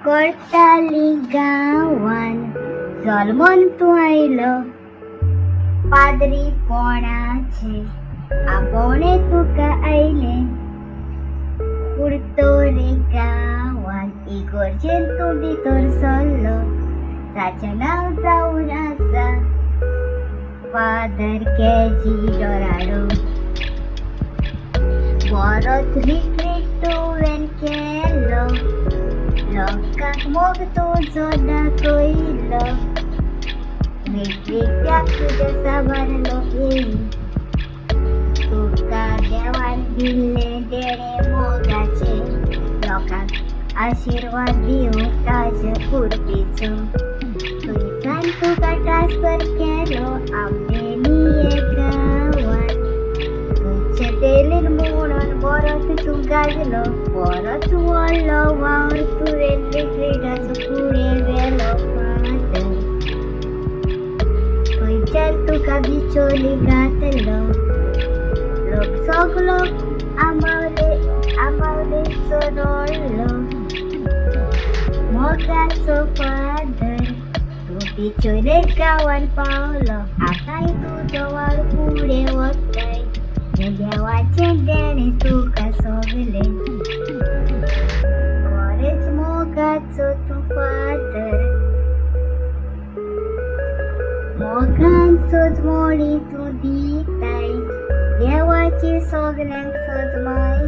करताली गावान जल्मन तूं आयलो पाद्री पोणाचे आपोणे तुका आयले कुर्तोरे गावान इगोर्जेन तूं भितर सरलो जाचें नांव जावन आसा फादर कॅजी डोराडो. बरोच रिट्रीट तुवें केलो लोकांक मोग तुजो दाखयलो रिट्रीटाक तुज्या सांबाळलो तुका देवान दिल्लें देणे मोगाचे लोकांक आशिर्वाद दिवंक ताजे कुर्तीचो थंयसान तुका ट्रान्सफर केलो आंबेली गांवान तुमचे पयलीं म्हणून बरोच तूं गाजलो बरोच व्हडलो वावर तुवें रिट्रीटाचो फुडें व्हेलो फादर थंयच्यान तुका बिचोली घातलो लोक सगलो आमावलेचो रडलो मोगाचो फादर तूं बिचोले गांवान पावलो आतांय तुजो वावर फुडें वताय देवाचें देणें तुका सगलें खरेंच मोगाचो तूं फादर मोगान सजमोळी तूं दिताय देवाची सगल्यांक सजमाय